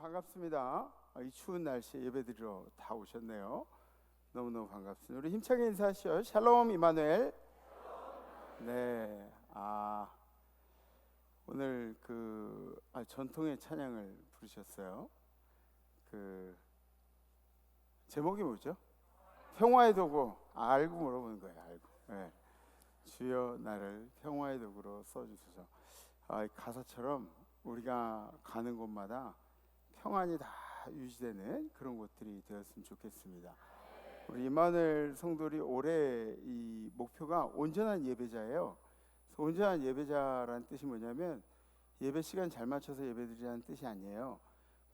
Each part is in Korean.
반갑습니다. 이 추운 날씨에 예배드리러 다 오셨네요. 너무너무 반갑습니다. 우리 힘차게 인사하시죠. 샬롬 이마누엘. 네. 오늘 전통의 찬양을 부르셨어요. 제목이 뭐죠? 평화의 도구. 알고 물어보는 거예요. 알고. 네. 주여 나를 평화의 도구로 써주소서. 가사처럼 우리가 가는 곳마다 평안이 다 유지되는 그런 곳들이 되었으면 좋겠습니다. 우리 임마누엘 성도들이 올해 이 목표가 온전한 예배자예요. 그래서 온전한 예배자라는 뜻이 뭐냐면 예배 시간 잘 맞춰서 예배드리라는 뜻이 아니에요.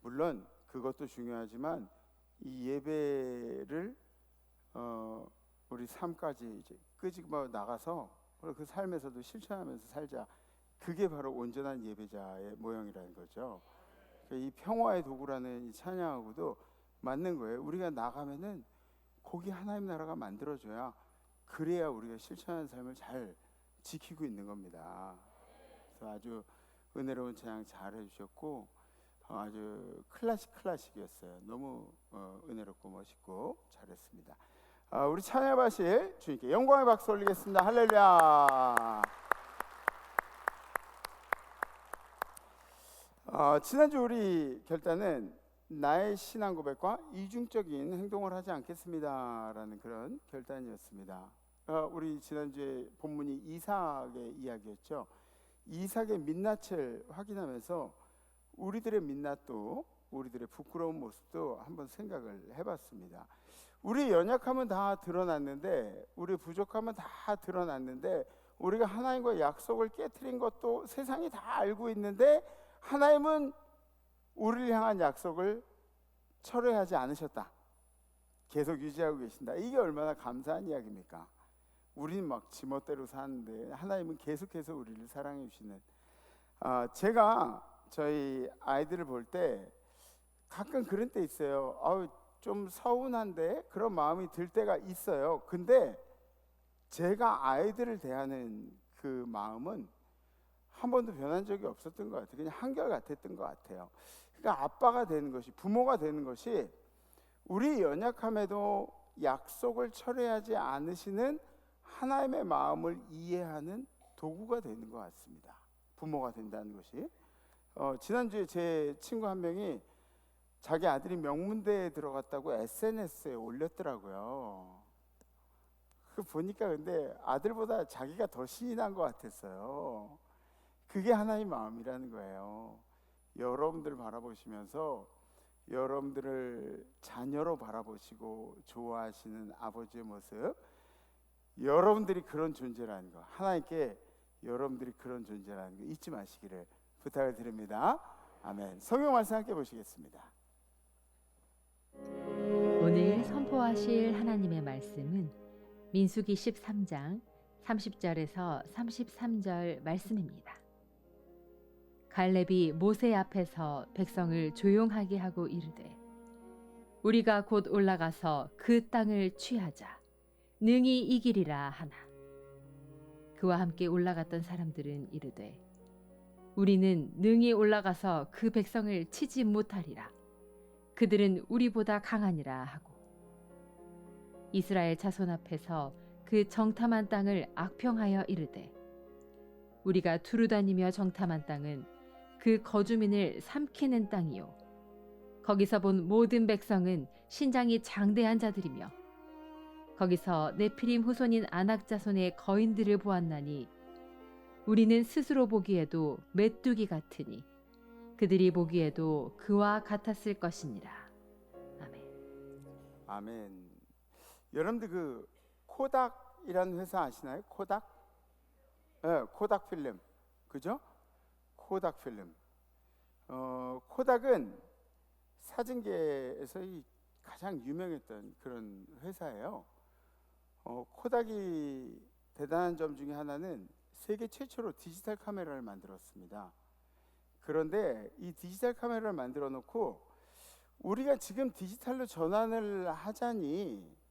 물론 그것도 중요하지만 이 예배를 우리 삶까지 이제 끄집어 나가서 그 삶에서도 실천하면서 살자. 그게 바로 온전한 예배자의 모형이라는 거죠. 이 평화의 도구라는 이 찬양하고도 맞는 거예요. 우리가 나가면은 거기 하나님 나라가 만들어져야, 그래야 우리가 실천하는 삶을 잘 지키고 있는 겁니다. 그래서 아주 은혜로운 찬양 잘 해주셨고 아주 클래식이었어요. 너무 은혜롭고 멋있고 잘했습니다. 우리 찬양하실 주님께 영광의 박수 올리겠습니다. 할렐루야. 지난주 우리 결단은 나의 신앙 고백과 이중적인 행동을 하지 않겠습니다라는 그런 결단이었습니다. 우리 지난주에 본문이 이삭의 이야기였죠. 이삭의 민낯을 확인하면서 우리들의 민낯도, 우리들의 부끄러운 모습도 한번 생각을 해봤습니다. 우리 연약함은 다 드러났는데, 우리 부족함은 다 드러났는데, 우리가 하나님과 약속을 깨트린 것도 세상이 다 알고 있는데 하나님은 우리를 향한 약속을 철회하지 않으셨다. 계속 유지하고 계신다. 이게 얼마나 감사한 이야기입니까? 우리는 막 지멋대로 사는데 하나님은 계속해서 우리를 사랑해 주시는. 제가 저희 아이들을 볼 때 가끔 그런 때 있어요. 좀 서운한데 그런 마음이 들 때가 있어요. 근데 제가 아이들을 대하는 그 마음은 한 번도 변한 적이 없었던 것 같아요. 그냥 한결같았던 것 같아요. 그러니까 아빠가 되는 것이, 부모가 되는 것이 우리 연약함에도 약속을 철회하지 않으시는 하나님의 마음을 이해하는 도구가 되는 것 같습니다. 부모가 된다는 것이. 지난주에 제 친구 한 명이 자기 아들이 명문대에 들어갔다고 SNS에 올렸더라고요. 보니까 근데 아들보다 자기가 더 신이 난 것 같았어요. 그게 하나님의 마음이라는 거예요. 여러분들 바라보시면서 여러분들을 자녀로 바라보시고 좋아하시는 아버지의 모습, 여러분들이 그런 존재라는 거, 하나님께 여러분들이 그런 존재라는 거 잊지 마시기를 부탁을 드립니다. 아멘. 성경 말씀 함께 보시겠습니다. 오늘 선포하실 하나님의 말씀은 민수기 13장 30절에서 33절 말씀입니다. 갈렙이 모세 앞에서 백성을 조용하게 하고 이르되, 우리가 곧 올라가서 그 땅을 취하자, 능히 이기리라 하나. 그와 함께 올라갔던 사람들은 이르되, 우리는 능히 올라가서 그 백성을 치지 못하리라. 그들은 우리보다 강하니라 하고, 이스라엘 자손 앞에서 그 정탐한 땅을 악평하여 이르되, 우리가 두루 다니며 정탐한 땅은 그 거주민을 삼키는 땅이요, 거기서 본 모든 백성은 신장이 장대한 자들이며, 거기서 네피림 후손인 아낙 자손의 거인들을 보았나니 우리는 스스로 보기에도 메뚜기 같으니 그들이 보기에도 그와 같았을 것이니라. 아멘. 아멘. 여러분들 그 코닥이라는 회사 아시나요? 코닥? 네, 코닥 필름. 그죠? 코닥 필름. 코닥은 사진계에서 가장 유명했던 그런 회사예요. 코닥이 대단한 점 중에 하나는 세계 최초로 디지털 카메라를 만들었습니다. 그런데 이 디지털 카메라를 만들어 놓고 우리가 지금 디지털로 전환을 하자니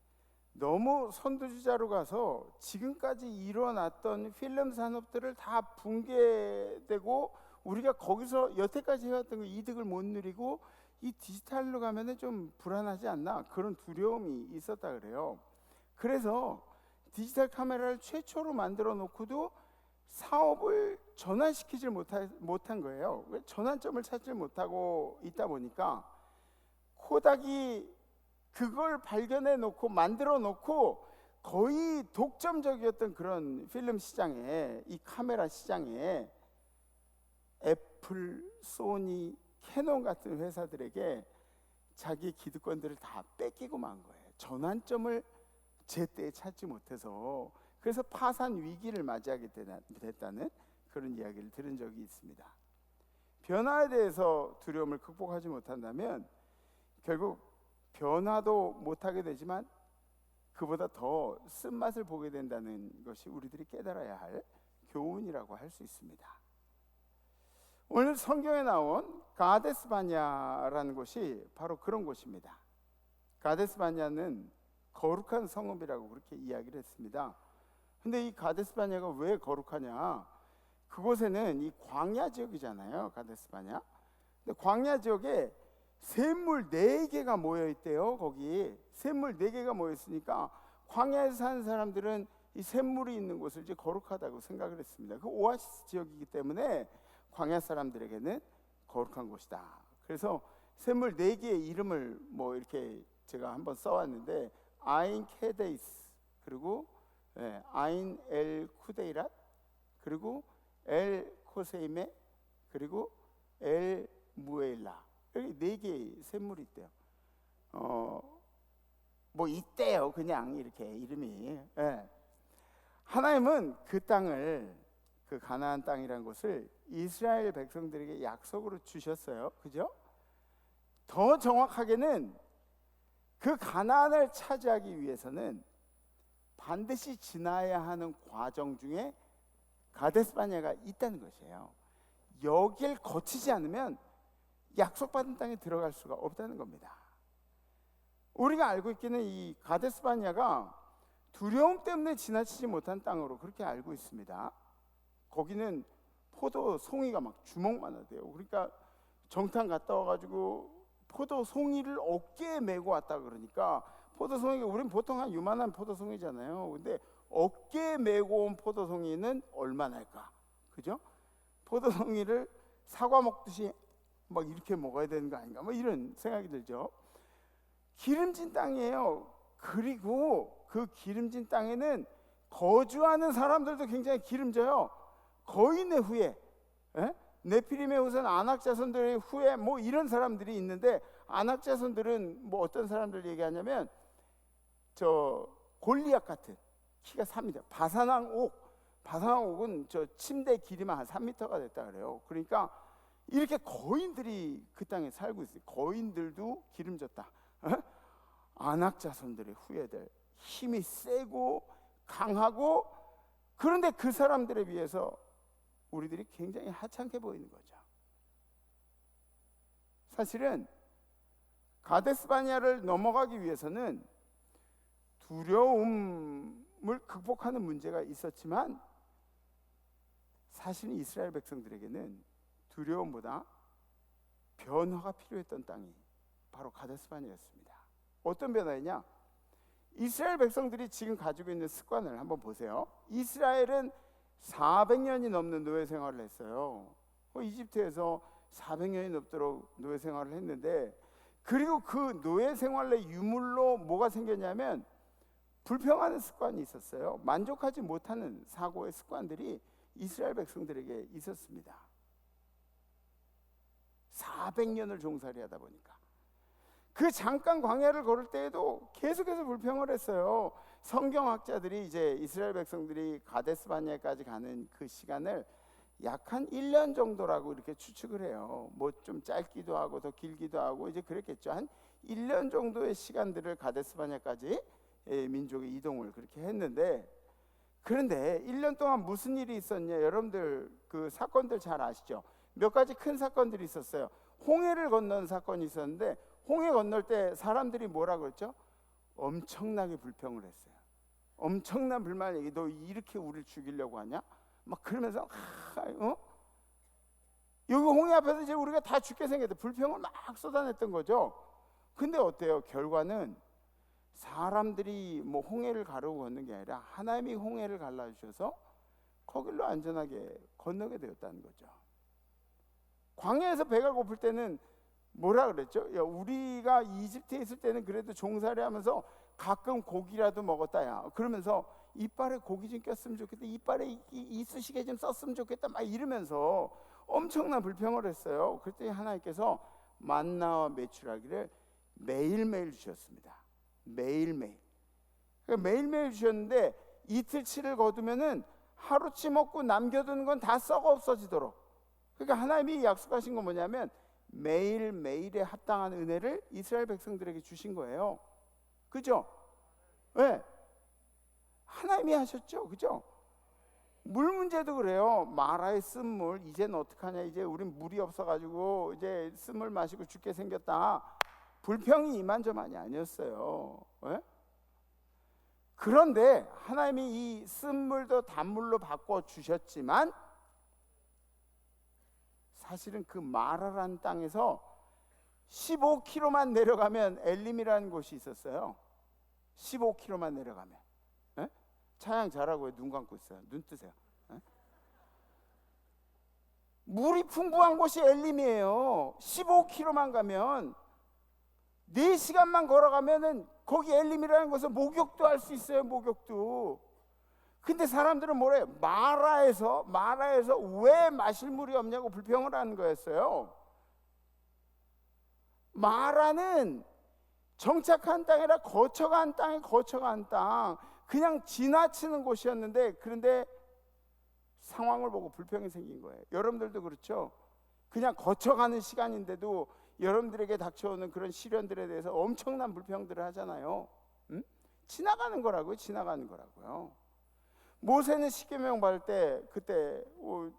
너무 선두주자로 가서 지금까지 일어났던 필름 산업들을 다 붕괴되고 우리가 거기서 여태까지 해왔던 그 이득을 못 누리고 이 디지털로 가면은 좀 불안하지 않나, 그런 두려움이 있었다 그래요. 그래서 디지털 카메라를 최초로 만들어 놓고도 사업을 전환시키질 못한 거예요. 왜? 전환점을 찾지 못하고 있다 보니까 코닥이 그걸 발견해 놓고 만들어 놓고 거의 독점적이었던 그런 필름 시장에, 이 카메라 시장에 애플, 소니, 캐논 같은 회사들에게 자기 기득권들을 다 뺏기고 만 거예요. 전환점을 제때 찾지 못해서. 그래서 파산 위기를 맞이하게 됐다는 그런 이야기를 들은 적이 있습니다. 변화에 대해서 두려움을 극복하지 못한다면 결국 변화도 못하게 되지만 그보다 더 쓴맛을 보게 된다는 것이 우리들이 깨달아야 할 교훈이라고 할 수 있습니다. 오늘 성경에 나온 가데스 바냐라는 곳이 바로 그런 곳입니다. 가데스 바냐는 거룩한 성읍이라고 그렇게 이야기를 했습니다. 근데 이 가데스 바냐가 왜 거룩하냐? 그곳에는 이 광야 지역이잖아요, 가데스 바냐. 근데 광야 지역에 샘물 4개가 모여 있대요. 거기 샘물 4개가 모여 있으니까 광야에서 사는 사람들은 이 샘물이 있는 곳을 이제 거룩하다고 생각을 했습니다. 그 오아시스 지역이기 때문에 광야 사람들에게는 거룩한 곳이다. 그래서 샘물 4개의 이름을 뭐 이렇게 제가 한번 써왔는데, 아인 케데이스, 그리고 아인 엘 쿠데이랏, 그리고 엘 코세이메, 그리고 엘 무에일라, 여기 4개의 샘물이 있대요. 뭐 있대요, 그냥 이렇게 이름이. 하나님은 그 땅을, 그 가나안 땅이라는 곳을 이스라엘 백성들에게 약속으로 주셨어요. 그죠? 더 정확하게는 그 가나안을 차지하기 위해서는 반드시 지나야 하는 과정 중에 가데스 바냐가 있다는 것이에요. 여길 거치지 않으면 약속받은 땅에 들어갈 수가 없다는 겁니다. 우리가 알고 있기는 이 가데스 바냐가 두려움 때문에 지나치지 못한 땅으로 그렇게 알고 있습니다. 거기는 포도 송이가 막 주먹만 하대요. 그러니까 정탐 갔다 와가지고 포도 송이를 어깨에 메고 왔다 그러니까, 포도 송이가 우린 보통 한 요만한 포도 송이잖아요. 근데 어깨에 메고 온 포도 송이는 얼마나 할까? 그죠? 포도 송이를 사과 먹듯이 막 이렇게 먹어야 되는 거 아닌가? 뭐 이런 생각이 들죠. 기름진 땅이에요. 그리고 그 기름진 땅에는 거주하는 사람들도 굉장히 기름져요. 거인의 후예, 네피림의 후손 아낙 자손들의 후예, 뭐 이런 사람들이 있는데, 아낙 자손들은 뭐 어떤 사람들 얘기하냐면 저 골리앗 같은 키가 3m, 바산왕옥은 저 침대 길이만 한 3m가 됐다 그래요. 그러니까 이렇게 거인들이 그 땅에 살고 있어요. 거인들도 기름졌다. 아낙 자손들의 후예들, 힘이 세고 강하고, 그런데 그 사람들에 비해서 우리들이 굉장히 하찮게 보이는 거죠. 사실은 가데스 바냐를 넘어가기 위해서는 두려움을 극복하는 문제가 있었지만, 사실은 이스라엘 백성들에게는 두려움보다 변화가 필요했던 땅이 바로 가데스 바냐였습니다. 어떤 변화이냐? 이스라엘 백성들이 지금 가지고 있는 습관을 한번 보세요. 이스라엘은 400년이 넘는 노예 생활을 했어요. 이집트에서 400년이 넘도록 노예 생활을 했는데, 그리고 그 노예 생활의 유물로 뭐가 생겼냐면 불평하는 습관이 있었어요. 만족하지 못하는 사고의 습관들이 이스라엘 백성들에게 있었습니다. 400년을 종살이 하다 보니까 그 잠깐 광야를 걸을 때에도 계속해서 불평을 했어요. 성경학자들이 이제 이스라엘 백성들이 가데스 바냐까지 가는 그 시간을 약 한 1년 정도라고 이렇게 추측을 해요. 뭐 좀 짧기도 하고 더 길기도 하고 이제 그랬겠죠. 한 1년 정도의 시간들을 가데스 바냐까지 민족의 이동을 그렇게 했는데, 그런데 1년 동안 무슨 일이 있었냐? 여러분들 그 사건들 잘 아시죠? 몇 가지 큰 사건들이 있었어요. 홍해를 건너는 사건이 있었는데, 홍해 건널 때 사람들이 뭐라 그랬죠? 엄청나게 불평을 했어요. 엄청난 불만을 얘기. 너 이렇게 우리를 죽이려고 하냐? 막 그러면서 여기 홍해 앞에서 이제 우리가 다 죽게 생겼대. 불평을 막 쏟아냈던 거죠. 근데 어때요? 결과는 사람들이 뭐 홍해를 가르고 걷는 게 아니라 하나님이 홍해를 갈라주셔서 거길로 안전하게 건너게 되었다는 거죠. 광야에서 배가 고플 때는 뭐라 그랬죠? 야, 우리가 이집트에 있을 때는 그래도 종살이 하면서 가끔 고기라도 먹었다. 야, 그러면서 이빨에 고기 좀 꼈으면 좋겠다. 이빨에 이쑤시개 좀 썼으면 좋겠다. 막 이러면서 엄청난 불평을 했어요. 그랬더니 하나님께서 만나와 메추라기를 매일매일 주셨습니다. 매일매일. 그러니까 매일매일 주셨는데 이틀치를 거두면은 하루치 먹고 남겨두는 건 다 썩어 없어지도록. 그러니까 하나님이 약속하신 건 뭐냐면 매일매일에 합당한 은혜를 이스라엘 백성들에게 주신 거예요. 그죠? 네. 하나님이 하셨죠. 그죠? 물 문제도 그래요. 마라에 쓴 물, 이제는 어떡하냐. 이제 우린 물이 없어가지고 이제 쓴물 마시고 죽게 생겼다. 불평이 이만저만이 아니었어요. 네? 그런데 하나님이 이 쓴물도 단물로 바꿔 주셨지만 사실은 그 마라라는 땅에서 15km만 내려가면 엘림이라는 곳이 있었어요. 15km만 내려가면. 에? 찬양 잘하고요. 눈 감고 있어요. 눈 뜨세요. 에? 물이 풍부한 곳이 엘림이에요. 15km만 가면 4시간만 걸어가면은 거기 엘림이라는 곳에서 목욕도 할 수 있어요. 목욕도. 근데 사람들은 뭐래요? 마라에서 왜 마실 물이 없냐고 불평을 하는 거였어요. 마라는 정착한 땅이라 거쳐간 땅에 거쳐간 땅, 그냥 지나치는 곳이었는데, 그런데 상황을 보고 불평이 생긴 거예요. 여러분들도 그렇죠? 그냥 거쳐가는 시간인데도 여러분들에게 닥쳐오는 그런 시련들에 대해서 엄청난 불평들을 하잖아요. 응? 지나가는 거라고요. 모세는 십계명 받을 때 그때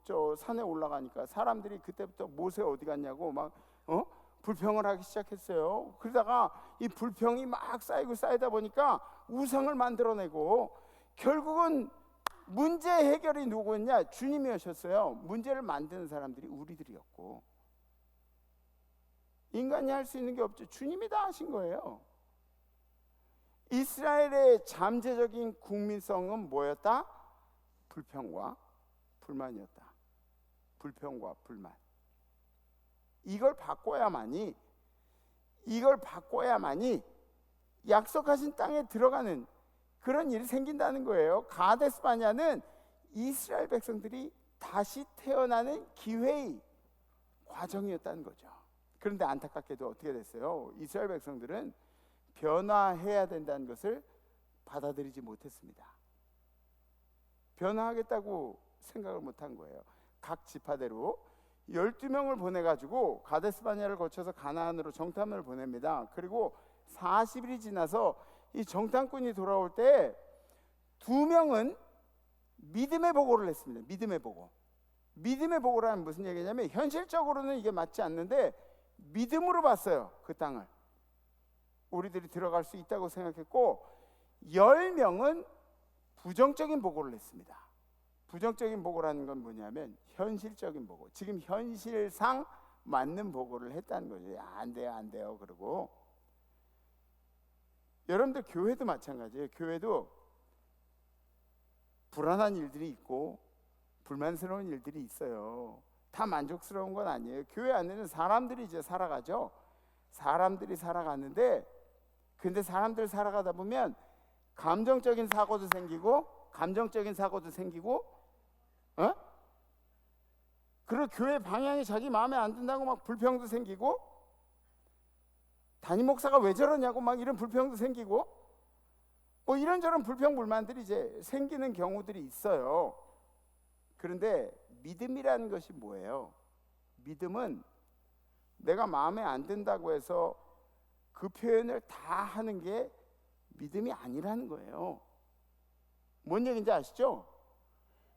저 산에 올라가니까 사람들이 그때부터 모세 어디 갔냐고 막 불평을 하기 시작했어요. 그러다가 이 불평이 막 쌓이다 보니까 우상을 만들어내고 결국은 문제 해결이 누구였냐? 주님이셨어요. 문제를 만드는 사람들이 우리들이었고, 인간이 할 수 있는 게 없죠. 주님이 다 하신 거예요. 이스라엘의 잠재적인 국민성은 뭐였다? 불평과 불만이었다. 불평과 불만. 이걸 바꿔야만이 약속하신 땅에 들어가는 그런 일이 생긴다는 거예요. 가데스 바냐는 이스라엘 백성들이 다시 태어나는 기회의 과정이었다는 거죠. 그런데 안타깝게도 어떻게 됐어요? 이스라엘 백성들은 변화해야 된다는 것을 받아들이지 못했습니다. 변화하겠다고 생각을 못한 거예요. 각 지파대로 12명을 보내가지고 가데스 바냐를 거쳐서 가나안으로 정탐을 보냅니다. 그리고 40일이 지나서 이 정탐꾼이 돌아올 때 2명은 믿음의 보고를 했습니다. 믿음의 보고라는 무슨 얘기냐면 현실적으로는 이게 맞지 않는데 믿음으로 봤어요. 그 땅을 우리들이 들어갈 수 있다고 생각했고, 10명은 부정적인 보고를 했습니다. 부정적인 보고라는 건 뭐냐면 현실적인 보고, 지금 현실상 맞는 보고를 했다는 거죠. 안 돼요 그러고. 여러분들 교회도 마찬가지예요. 교회도 불안한 일들이 있고 불만스러운 일들이 있어요. 다 만족스러운 건 아니에요. 교회 안에는 사람들이 이제 살아가죠. 사람들이 살아가는데, 근데 사람들 살아가다 보면 감정적인 사고도 생기고 그리고 교회 방향이 자기 마음에 안 든다고 막 불평도 생기고, 담임 목사가 왜 저러냐고 막 이런 불평도 생기고, 뭐 이런저런 불평 불만들이 이제 생기는 경우들이 있어요. 그런데 믿음이라는 것이 뭐예요? 믿음은 내가 마음에 안 든다고 해서 그 표현을 다 하는 게 믿음이 아니라는 거예요. 뭔 얘기인지 아시죠?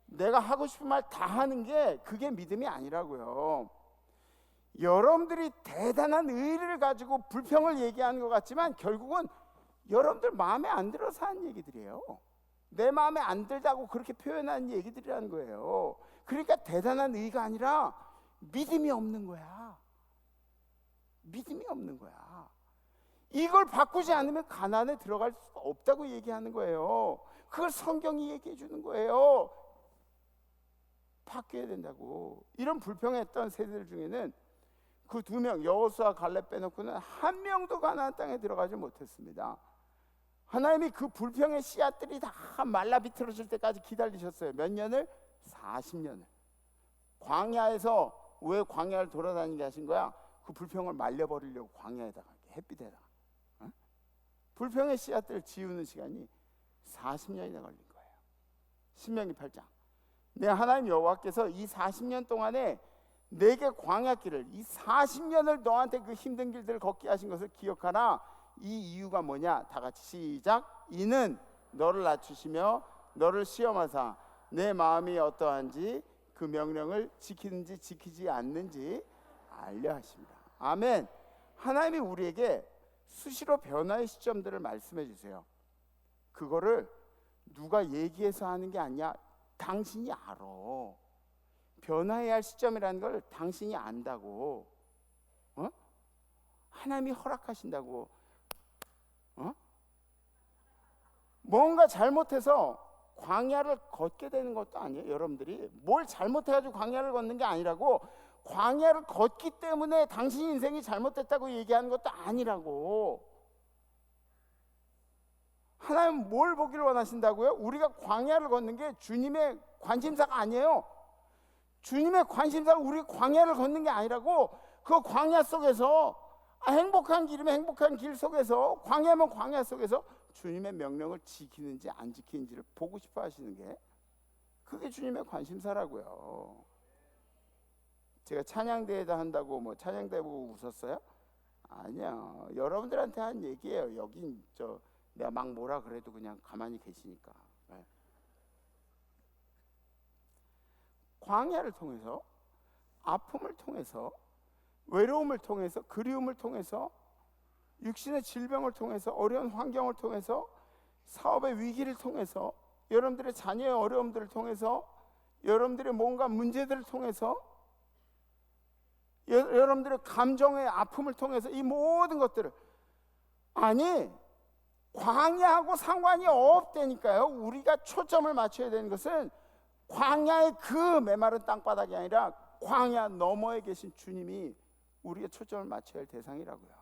내가 하고 싶은 말 다 하는 게 그게 믿음이 아니라고요. 여러분들이 대단한 의리를 가지고 불평을 얘기하는 것 같지만 결국은 여러분들 마음에 안 들어서 하는 얘기들이에요. 내 마음에 안 들다고 그렇게 표현하는 얘기들이라는 거예요. 그러니까 대단한 의가 아니라 믿음이 없는 거야. 믿음이 없는 거야. 이걸 바꾸지 않으면 가나안에 들어갈 수가 없다고 얘기하는 거예요. 그걸 성경이 얘기해 주는 거예요. 바뀌어야 된다고. 이런 불평했던 세대들 중에는 그 두 명, 여호수아 갈렙 빼놓고는 한 명도 가나안 땅에 들어가지 못했습니다. 하나님이 그 불평의 씨앗들이 다 말라 비틀어질 때까지 기다리셨어요. 몇 년을? 40년을. 광야에서 왜 광야를 돌아다니게 하신 거야? 그 불평을 말려버리려고 광야에다가 햇빛에다가 불평의 씨앗들을 지우는 시간이 40년이나 걸린 거예요. 신명기 8장. 내 하나님 여호와께서 이 40년 동안에 내게 광야길을, 이 40년을 너한테 그 힘든 길들을 걷게 하신 것을 기억하라. 이 이유가 뭐냐? 다 같이 시작. 이는 너를 낮추시며 너를 시험하사 내 마음이 어떠한지 그 명령을 지키는지 지키지 않는지 알려 하십니다. 아멘. 하나님이 우리에게 수시로 변화의 시점들을 말씀해 주세요. 그거를 누가 얘기해서 하는 게 아니야. 당신이 알아. 변화해야 할 시점이라는 걸 당신이 안다고. 하나님이 허락하신다고. 뭔가 잘못해서 광야를 걷게 되는 것도 아니에요. 여러분들이 뭘 잘못해가지고 광야를 걷는 게 아니라고. 광야를 걷기 때문에 당신 인생이 잘못됐다고 얘기하는 것도 아니라고. 하나님은 뭘 보기를 원하신다고요? 우리가 광야를 걷는 게 주님의 관심사가 아니에요. 주님의 관심사가 우리 광야를 걷는 게 아니라고. 그 광야 속에서 행복한 길이면 행복한 길 속에서, 광야면 광야 속에서 주님의 명령을 지키는지 안 지키는지를 보고 싶어 하시는 게, 그게 주님의 관심사라고요. 제가 찬양대회다 한다고 뭐 찬양대 보고 웃었어요? 아니야. 여러분들한테 한 얘기예요. 여긴 내가 막 뭐라 그래도 그냥 가만히 계시니까. 네. 광야를 통해서, 아픔을 통해서, 외로움을 통해서, 그리움을 통해서, 육신의 질병을 통해서, 어려운 환경을 통해서, 사업의 위기를 통해서, 여러분들의 자녀의 어려움들을 통해서, 여러분들의 뭔가 문제들을 통해서, 여러분들의 감정의 아픔을 통해서, 이 모든 것들을, 아니 광야하고 상관이 없다니까요. 우리가 초점을 맞춰야 되는 것은 광야의 그 메마른 땅바닥이 아니라 광야 너머에 계신 주님이 우리가 초점을 맞춰야 할 대상이라고요.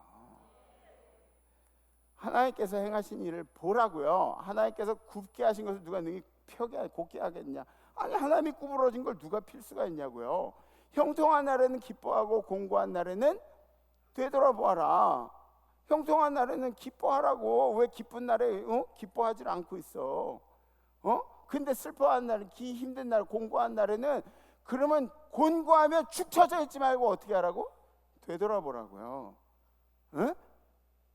하나님께서 행하신 일을 보라고요. 하나님께서 굽게 하신 것을 누가 능히 펴게 곱게 하겠냐? 아니, 하나님이 구부러진 걸 누가 필 수가 있냐고요. 형통한 날에는 기뻐하고 공고한 날에는 되돌아보아라. 형통한 날에는 기뻐하라고. 왜 기쁜 날에 기뻐하지 않고 있어? 근데 슬퍼한 날, 힘든 날, 공고한 날에는, 그러면 곤고하며 축 처져 있지 말고 어떻게 하라고? 되돌아보라고요.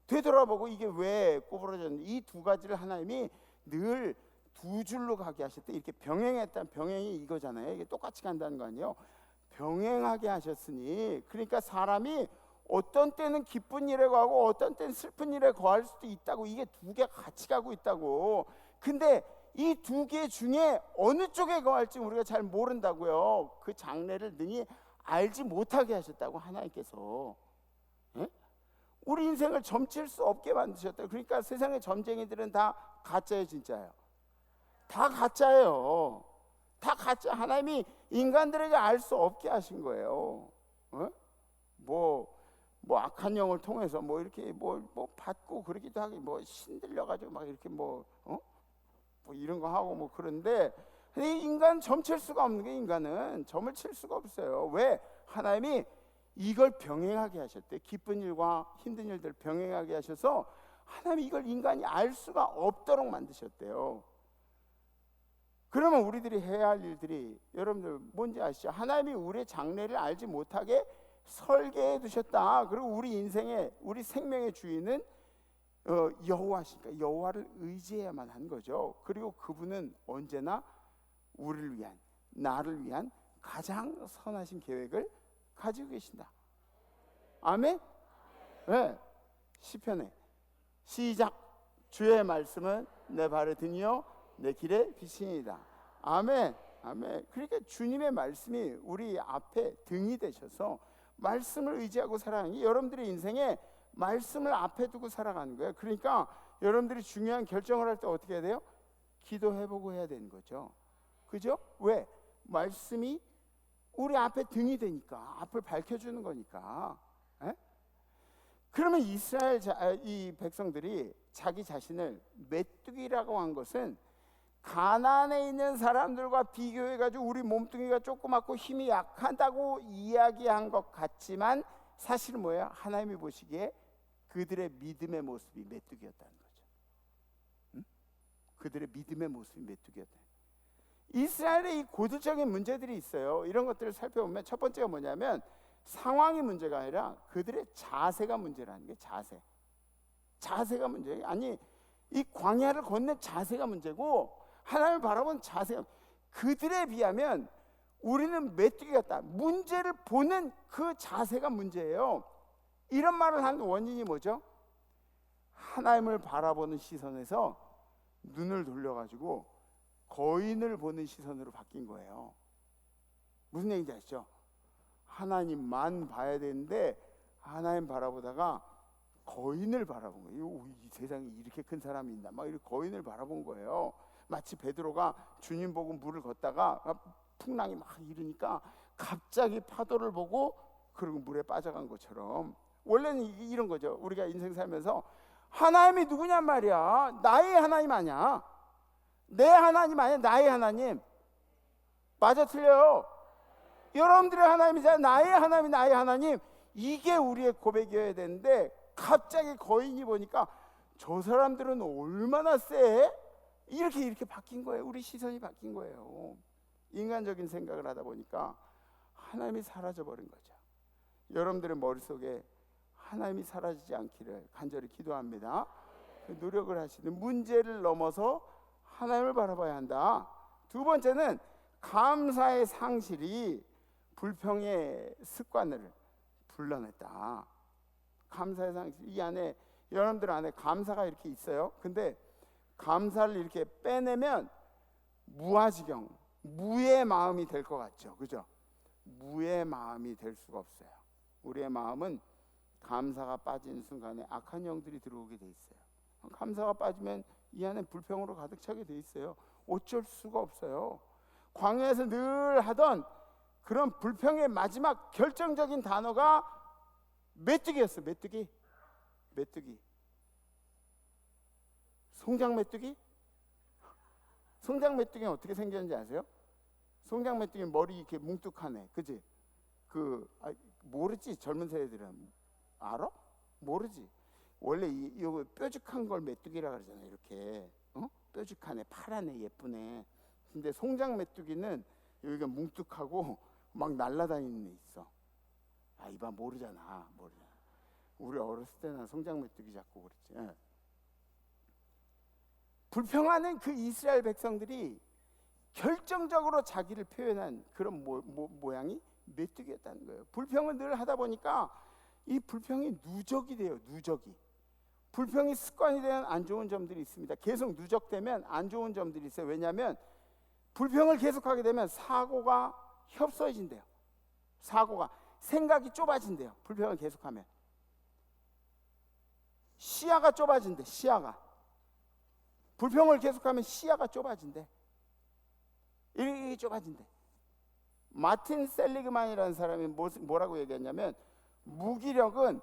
되돌아보고. 이게 왜 구부러졌는지, 이 두 가지를 하나님이 늘 두 줄로 가게 하셨대. 이렇게 병행했다는, 병행이 이거잖아요. 이게 똑같이 간다는 거 아니에요. 병행하게 하셨으니, 그러니까 사람이 어떤 때는 기쁜 일에 거하고 어떤 때는 슬픈 일에 거할 수도 있다고. 이게 두 개 같이 가고 있다고. 근데 이 두 개 중에 어느 쪽에 거할지 우리가 잘 모른다고요. 그 장래를 능히 알지 못하게 하셨다고, 하나님께서. 우리 인생을 점칠 수 없게 만드셨다. 그러니까 세상의 점쟁이들은 다 가짜예요, 진짜예요? 다 가짜예요. 다 가짜. 하나님이 인간들에게 알 수 없게 하신 거예요. 뭐 악한 영을 통해서 뭐 이렇게 뭐 받고 그러기도 하고, 뭐 신들려 가지고 막 이렇게 뭐 이런 거 하고 뭐. 그런데 인간 점칠 수가 없는 게, 인간은 점을 칠 수가 없어요. 왜? 하나님이 이걸 병행하게 하셨대. 기쁜 일과 힘든 일들 병행하게 하셔서 하나님이 이걸 인간이 알 수가 없도록 만드셨대요. 그러면 우리들이 해야 할 일들이, 여러분들 뭔지 아시죠? 하나님이 우리의 장래를 알지 못하게 설계해 두셨다. 그리고 우리 인생의, 우리 생명의 주인은 여호와시니까 여호와를 의지해야만 한 거죠. 그리고 그분은 언제나 우리를 위한, 나를 위한 가장 선하신 계획을 가지고 계신다. 아멘? 네. 시편에 시작. 주의 말씀은 내 발에 등이요 내 길에 빛이니이다. 아멘. 아멘. 그러니까 주님의 말씀이 우리 앞에 등이 되셔서 말씀을 의지하고 살아가는 게 여러분들의 인생에 말씀을 앞에 두고 살아가는 거예요. 그러니까 여러분들이 중요한 결정을 할 때 어떻게 해야 돼요? 기도해보고 해야 되는 거죠. 그죠? 왜? 말씀이 우리 앞에 등이 되니까, 앞을 밝혀주는 거니까. 에? 그러면 이스라엘 이 백성들이 자기 자신을 메뚜기라고 한 것은 가나안에 있는 사람들과 비교해가지고 우리 몸뚱이가 조그맣고 힘이 약하다고 이야기한 것 같지만 사실은 뭐예요? 하나님이 보시기에 그들의 믿음의 모습이 메뚜기였다는 거죠. 응? 그들의 믿음의 모습이 메뚜기였다. 이스라엘의 이 고질적인 문제들이 있어요. 이런 것들을 살펴보면 첫 번째가 뭐냐면 상황이 문제가 아니라 그들의 자세가 문제라는 게 자세가 문제예요. 아니 이 광야를 건넨 자세가 문제고 하나님을 바라본 자세가, 그들에 비하면 우리는 메뚜기 같다. 문제를 보는 그 자세가 문제예요. 이런 말을 한 원인이 뭐죠? 하나님을 바라보는 시선에서 눈을 돌려가지고 거인을 보는 시선으로 바뀐 거예요. 무슨 얘기인지 아시죠? 하나님만 봐야 되는데 하나님 바라보다가 거인을 바라본 거예요. 이 세상에 이렇게 큰 사람이 있나? 막 이렇게 거인을 바라본 거예요. 마치 베드로가 주님 보고 물을 걷다가 풍랑이 막 일으니까 갑자기 파도를 보고 그리고 물에 빠져간 것처럼, 원래는 이런 거죠. 우리가 인생 살면서 하나님이 누구냔 말이야. 나의 하나님 아니야. 내 하나님 아니야. 나의 하나님. 맞아 틀려요? 여러분들의 하나님이잖아. 나의 하나님, 나의 하나님. 이게 우리의 고백이어야 되는데 갑자기 거인이 보니까 저 사람들은 얼마나 세? 이렇게 바뀐 거예요. 우리 시선이 바뀐 거예요. 인간적인 생각을 하다 보니까 하나님이 사라져 버린 거죠. 여러분들의 머릿속에 하나님이 사라지지 않기를 간절히 기도합니다. 노력을 하시는, 문제를 넘어서 하나님을 바라봐야 한다. 두 번째는 감사의 상실이 불평의 습관을 불러냈다. 감사의 상실, 이 안에 여러분들 안에 감사가 이렇게 있어요. 근데 감사를 이렇게 빼내면 무아지경, 무의 마음이 될 것 같죠. 그죠? 무의 마음이 될 수가 없어요. 우리의 마음은 감사가 빠진 순간에 악한 영들이 들어오게 돼 있어요. 감사가 빠지면 이 안에 불평으로 가득 차게 돼 있어요. 어쩔 수가 없어요. 광야에서 늘 하던 그런 불평의 마지막 결정적인 단어가 메뚜기였어요. 메뚜기. 송장 메뚜기? 송장 메뚜기는 어떻게 생겼는지 아세요? 송장 메뚜기 머리 이렇게 뭉툭하네. 그지? 모르지. 젊은 세대들은 알아? 모르지. 원래 이 뾰족한 걸 메뚜기라 그러잖아요. 이렇게 뾰족하네, 파라네, 예쁘네. 근데 송장 메뚜기는 여기가 뭉툭하고 막 날아다니는 애 있어. 이봐 모르잖아. 우리 어렸을 때는 송장 메뚜기 잡고 그랬지. 예. 불평하는 그 이스라엘 백성들이 결정적으로 자기를 표현한 그런 모양이 메뚜기였다는 거예요. 불평을 늘 하다 보니까 이 불평이 누적이 돼요. 누적이. 불평이 습관이 되는 안 좋은 점들이 있습니다. 계속 누적되면 안 좋은 점들이 있어요. 왜냐하면 불평을 계속하게 되면 사고가 협소해진대요. 사고가, 생각이 좁아진대요. 불평을 계속하면 시야가 좁아진대. 시야가, 불평을 계속하면 시야가 좁아진대. 이렇게 좁아진대. 마틴 셀리그만이라는 사람이 뭐라고 얘기했냐면, 무기력은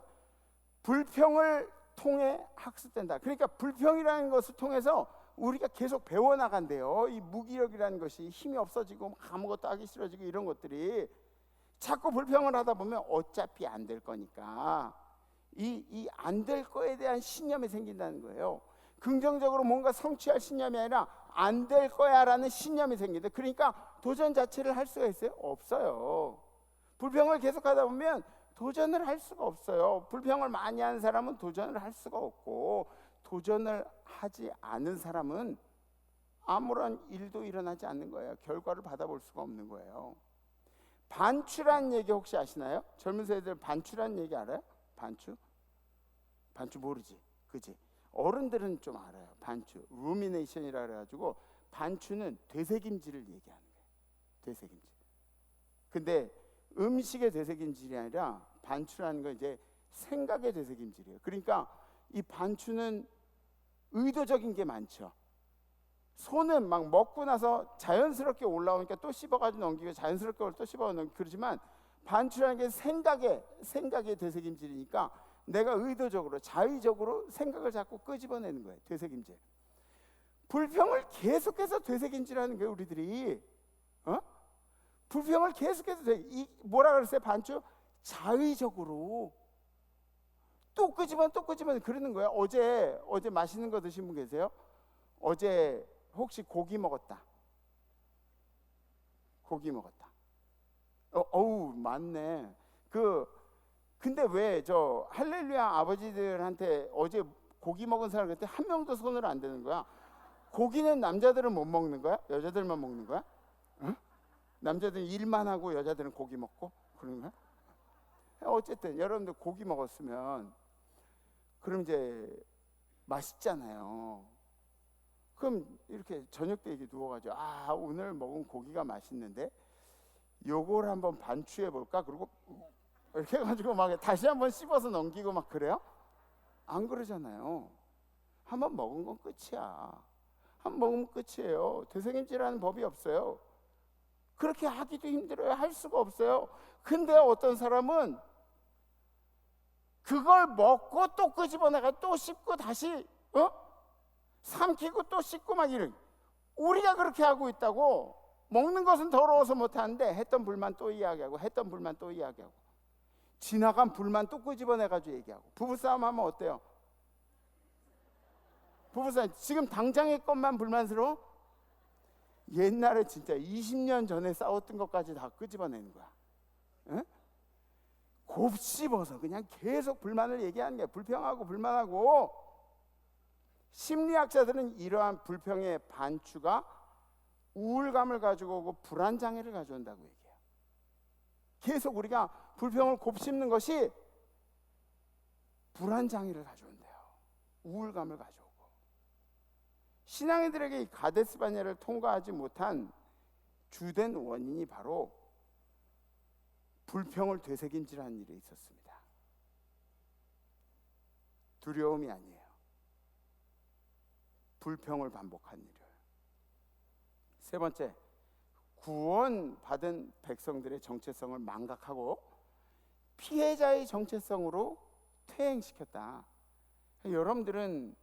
불평을 통해 학습된다. 그러니까 불평이라는 것을 통해서 우리가 계속 배워나간대요. 이 무기력이라는 것이, 힘이 없어지고 아무것도 하기 싫어지고 이런 것들이, 자꾸 불평을 하다 보면 어차피 안 될 거니까 이 안 될 거에 대한 신념이 생긴다는 거예요. 긍정적으로 뭔가 성취할 신념이 아니라 안 될 거야 라는 신념이 생긴다. 그러니까 도전 자체를 할 수가 있어요? 없어요. 불평을 계속하다 보면 도전을 할 수가 없어요. 불평을 많이 하는 사람은 도전을 할 수가 없고, 도전을 하지 않은 사람은 아무런 일도 일어나지 않는 거예요. 결과를 받아볼 수가 없는 거예요. 반추란 얘기 혹시 아시나요? 젊은 세대들 반추란 얘기 알아요? 반추 모르지, 그지? 어른들은 좀 알아요. 반추, 루미네이션이라 그래가지고 반추는 되새김질을 얘기하는 거예요. 되새김질. 근데 음식의 되새김질이 아니라 반추라는 건 이제 생각의 되새김질이에요. 그러니까 이 반추는 의도적인 게 많죠. 소는 막 먹고 나서 자연스럽게 올라오니까 또 씹어가지고 넘기고 자연스럽게 또 씹어 넘기고 그러지만 반추라는 게 생각의 되새김질이니까 내가 의도적으로 자의적으로 생각을 자꾸 끄집어내는 거예요. 되새김질. 불평을 계속해서 되새김질하는 거예요. 우리들이 불평을 계속해서 뭐라 그랬어요? 반추 자의적으로 또 끄집어 그러는 거예요. 어제 맛있는 거 드신 분 계세요? 어제 혹시 고기 먹었다. 어우 맞네. 근데 왜 저 할렐루야 아버지들한테 어제 고기 먹은 사람한테 한 명도 손을 안 대는 거야? 고기는 남자들은 못 먹는 거야? 여자들만 먹는 거야? 응? 남자들은 일만 하고 여자들은 고기 먹고 그런 거야? 어쨌든 여러분들 고기 먹었으면 그럼 이제 맛있잖아요. 그럼 이렇게 저녁 때 이렇게 누워가지고 오늘 먹은 고기가 맛있는데 요걸 한번 반추해 볼까? 그리고 이렇게 해가지고 막 다시 한번 씹어서 넘기고 막 그래요? 안 그러잖아요. 한번 먹은 건 끝이야. 한번 먹으면 끝이에요. 되새김질하는 법이 없어요. 그렇게 하기도 힘들어요. 할 수가 없어요. 근데 어떤 사람은 그걸 먹고 또 끄집어내가 또 씹고 다시 삼키고 또 씹고 막 이런. 우리가 그렇게 하고 있다고. 먹는 것은 더러워서 못하는데 했던 불만 또 이야기하고 했던 불만 또 이야기하고 지나간 불만 또 끄집어내가지고 얘기하고. 부부싸움 하면 어때요? 부부싸움 지금 당장의 것만 불만스러워? 옛날에 진짜 20년 전에 싸웠던 것까지 다 끄집어내는 거야. 에? 곱씹어서 그냥 계속 불만을 얘기하는 거야. 불평하고 불만하고. 심리학자들은 이러한 불평의 반추가 우울감을 가지고 오고 불안장애를 가져온다고 얘기해요. 계속 우리가 불평을 곱씹는 것이 불안장애를 가져온대요. 우울감을 가져오고. 신앙인들에게 이 가데스 바네아를 통과하지 못한 주된 원인이 바로 불평을 되새김질하는 일에 있었습니다. 두려움이 아니에요. 불평을 반복한 일을. 세 번째, 구원받은 백성들의 정체성을 망각하고 피해자의 정체성으로 퇴행시켰다. 여러분들은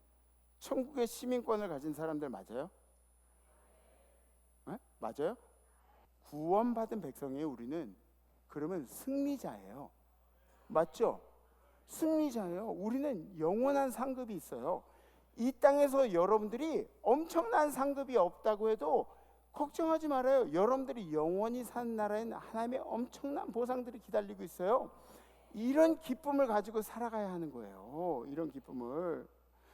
천국의 시민권을 가진 사람들 맞아요? 네? 맞아요? 구원받은 백성이에요. 우리는 그러면 승리자예요. 맞죠? 승리자예요. 우리는 영원한 상급이 있어요. 이 땅에서 여러분들이 엄청난 상급이 없다고 해도 걱정하지 말아요. 여러분들이 영원히 사는 나라에는 하나님의 엄청난 보상들이 기다리고 있어요. 이런 기쁨을 가지고 살아가야 하는 거예요. 이런 기쁨을.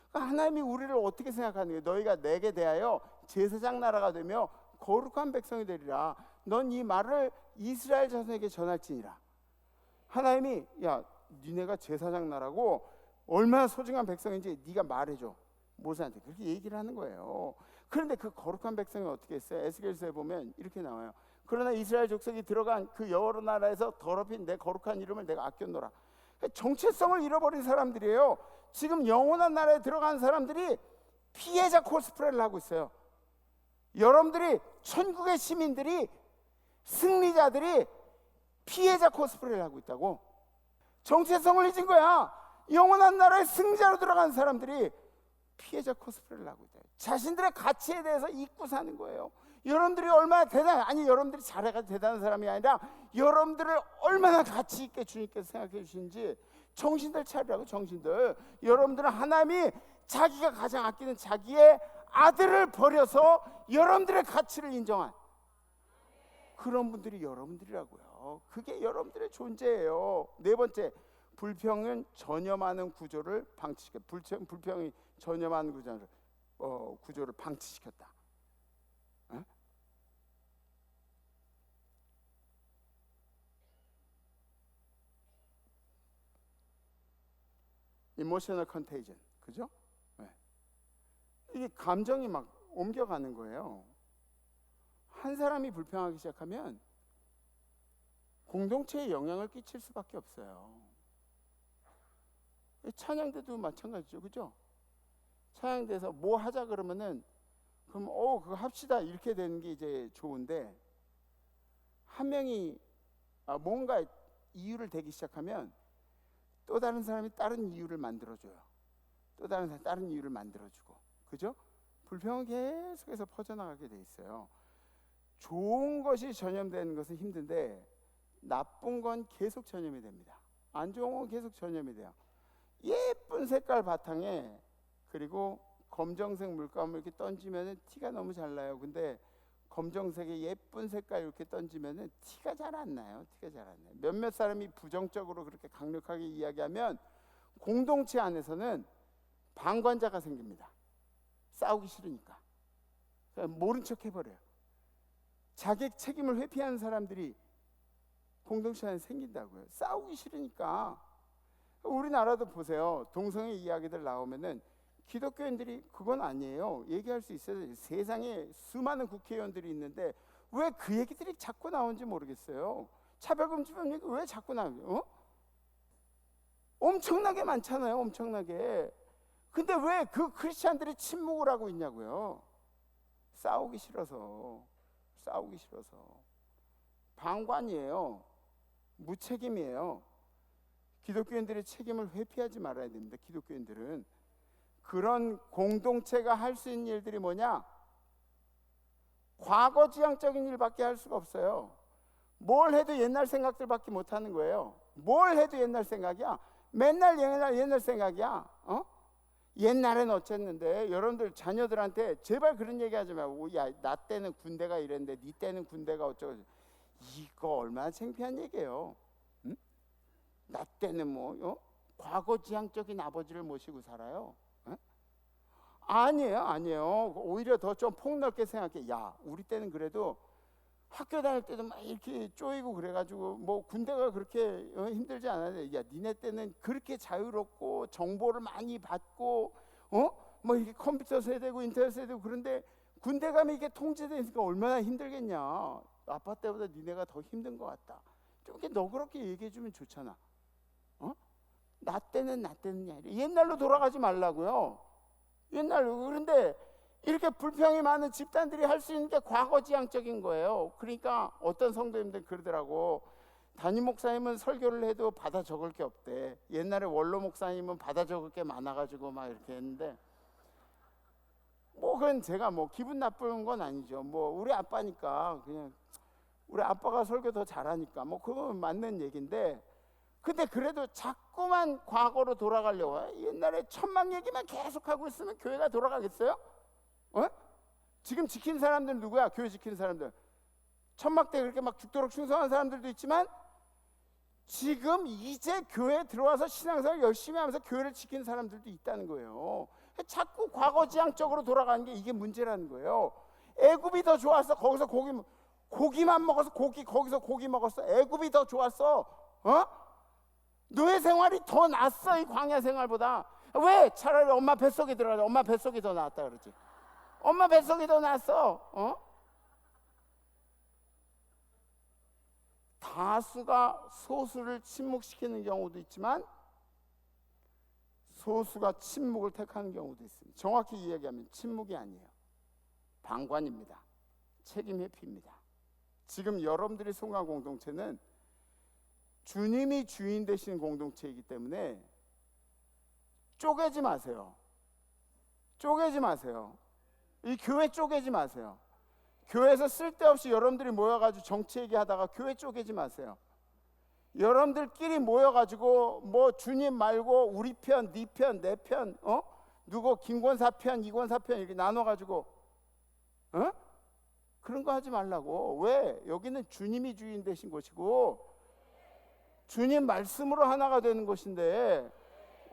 그러니까 하나님이 우리를 어떻게 생각하는 거예요? 너희가 내게 대하여 제사장 나라가 되며 거룩한 백성이 되리라. 넌 이 말을 이스라엘 자손에게 전할지니라. 하나님이 야 니네가 제사장 나라고 얼마나 소중한 백성인지 네가 말해줘. 모세한테 그렇게 얘기를 하는 거예요. 그런데 그 거룩한 백성이 어떻게 했어요? 에스겔서에 보면 이렇게 나와요. 그러나 이스라엘 족속이 들어간 그 여러 나라에서 더럽힌 내 거룩한 이름을 내가 아껴노라. 정체성을 잃어버린 사람들이에요. 지금 영원한 나라에 들어간 사람들이 피해자 코스프레를 하고 있어요. 여러분들이 천국의 시민들이 승리자들이 피해자 코스프레를 하고 있다고. 정체성을 잊은 거야. 영원한 나라에 승자로 들어간 사람들이 피해자 코스프레를 하고 있다. 자신들의 가치에 대해서 잊고 사는 거예요. 여러분들이 얼마나 아니 여러분들이 잘해가지고 대단한 사람이 아니라 여러분들을 얼마나 가치 있게 주님께서 생각해 주시는지 정신들 차리라고. 정신들. 여러분들은 하나님이 자기가 가장 아끼는 자기의 아들을 버려서 여러분들의 가치를 인정한 그런 분들이 여러분들이라고요. 그게 여러분들의 존재예요. 네 번째, 불평은 전염하는 구조를 방치시켰다. 불평이 전염하는 구조를 방치시켰다. 이모셔널 컨테이전, 그죠? 네. 이게 감정이 막 옮겨가는 거예요. 한 사람이 불평하기 시작하면 공동체에 영향을 끼칠 수밖에 없어요. 찬양대도 마찬가지죠, 그죠? 찬양대에서 뭐 하자 그러면은 그럼 그거 합시다 이렇게 되는 게 이제 좋은데, 한 명이 뭔가 이유를 대기 시작하면 또 다른 사람이 다른 이유를 만들어줘요. 또 다른 사람이 다른 이유를 만들어주고, 그죠? 불평은 계속해서 퍼져나가게 돼 있어요. 좋은 것이 전염되는 것은 힘든데 나쁜 건 계속 전염이 됩니다. 안 좋은 건 계속 전염이 돼요. 예쁜 색깔 바탕에 그리고 검정색 물감을 이렇게 던지면 티가 너무 잘 나요. 근데 검정색의 예쁜 색깔 이렇게 던지면 티가 잘 안 나요. 티가 잘 안 나요. 몇몇 사람이 부정적으로 그렇게 강력하게 이야기하면 공동체 안에서는 방관자가 생깁니다. 싸우기 싫으니까. 그러니까 모른 척 해버려요. 자기 책임을 회피하는 사람들이 공동체 안에 생긴다고요. 싸우기 싫으니까. 우리나라도 보세요. 동성애 이야기들 나오면은 기독교인들이 그건 아니에요, 얘기할 수 있어요. 세상에 수많은 국회의원들이 있는데 왜 그 얘기들이 자꾸 나오는지 모르겠어요. 차별금지법 얘기 왜 자꾸 나와요? 엄청나게 많잖아요. 엄청나게. 근데 왜 그 크리스찬들이 침묵을 하고 있냐고요. 싸우기 싫어서. 싸우기 싫어서. 방관이에요. 무책임이에요. 기독교인들의 책임을 회피하지 말아야 됩니다. 기독교인들은 그런 공동체가 할 수 있는 일들이 뭐냐? 과거 지향적인 일밖에 할 수가 없어요. 뭘 해도 옛날 생각들밖에 못 하는 거예요. 뭘 해도 옛날 생각이야. 맨날 옛날 생각이야. 옛날엔 어쨌는데. 여러분들 자녀들한테 제발 그런 얘기 하지 말고, 야, 나 때는 군대가 이랬는데 네 때는 군대가 어쩌고. 이거 얼마나 창피한 얘기예요. 응? 나 때는 과거 지향적인 아버지를 모시고 살아요. 아니에요. 오히려 더 좀 폭넓게 생각해. 야, 우리 때는 그래도 학교 다닐 때도 막 이렇게 쪼이고 그래가지고 뭐 군대가 그렇게 힘들지 않았는데, 야, 니네 때는 그렇게 자유롭고 정보를 많이 받고 뭐 이게 컴퓨터 세대고 인터넷 세대고, 그런데 군대 가면 이게 통제되니까 얼마나 힘들겠냐. 아빠 때보다 니네가 더 힘든 것 같다. 좀 이렇게 너그럽게 얘기해주면 좋잖아. 나 때는 옛날로 돌아가지 말라고요. 옛날로. 그런데 이렇게 불평이 많은 집단들이 할 수 있는 게 과거지향적인 거예요. 그러니까 어떤 성도님들 그러더라고. 담임 목사님은 설교를 해도 받아 적을 게 없대. 옛날에 원로 목사님은 받아 적을 게 많아가지고 막 이렇게 했는데, 뭐 그건 제가 뭐 기분 나쁜 건 아니죠. 뭐 우리 아빠니까, 그냥 우리 아빠가 설교 더 잘하니까 뭐 그건 맞는 얘기인데, 근데 그래도 자꾸만 과거로 돌아가려고 해. 옛날에 천막 얘기만 계속하고 있으면 교회가 돌아가겠어요? 지금 지킨 사람들 누구야? 교회 지키는 사람들. 천막 때 그렇게 막 죽도록 충성한 사람들도 있지만, 지금 이제 교회에 들어와서 신앙생활 열심히 하면서 교회를 지키는 사람들도 있다는 거예요. 자꾸 과거지향적으로 돌아가는 게 이게 문제라는 거예요. 애굽이 더 좋았어. 거기서 고기만 먹어서 거기서 고기 먹었어. 애굽이 더 좋았어. 노예 생활이 더 낫어, 이 광야 생활보다. 왜? 차라리 엄마 뱃속에 들어가자. 엄마 뱃속이 더 낫다 그러지. 엄마 뱃속이 더 낫어. 다수가 소수를 침묵시키는 경우도 있지만 소수가 침묵을 택하는 경우도 있습니다. 정확히 이야기하면 침묵이 아니에요. 방관입니다. 책임 회피입니다. 지금 여러분들이 속한 공동체는 주님이 주인 되신 공동체이기 때문에 쪼개지 마세요. 쪼개지 마세요. 이 교회 쪼개지 마세요. 교회에서 쓸데없이 여러분들이 모여가지고 정치 얘기하다가 교회 쪼개지 마세요. 여러분들끼리 모여가지고 뭐 주님 말고 우리 편, 네 편, 내 편, 누구 김권사 편, 이권사 편 이렇게 나눠가지고 그런 거 하지 말라고. 왜? 여기는 주님이 주인 되신 곳이고 주님 말씀으로 하나가 되는 것인데